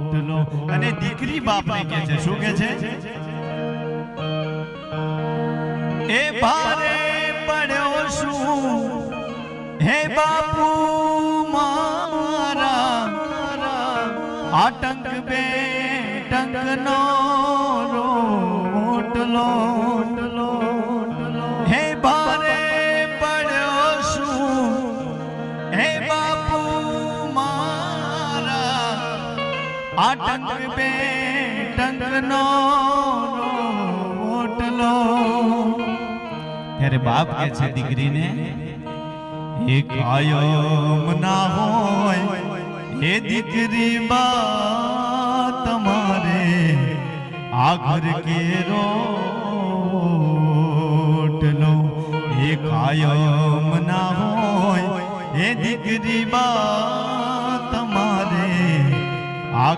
રોટલો અને દીકરી બાપને કહે છે, શું કહે છે? એ ભારે પડ્યો શું હે બાપુ મારા, આટંક બે ટંકનો રોટલો, હે ભારે પડ્યો શું હે બાપુ મારા, આટંક બે ટંકનો રોટલો. ત્યારે બાપ કહે છે દીકરીને, એ કાયમ ના હોય એ દીકરી બા તમારે આ ઘર કેરો રોટલો, એ કાયમ ના હોય એ દીકરી બા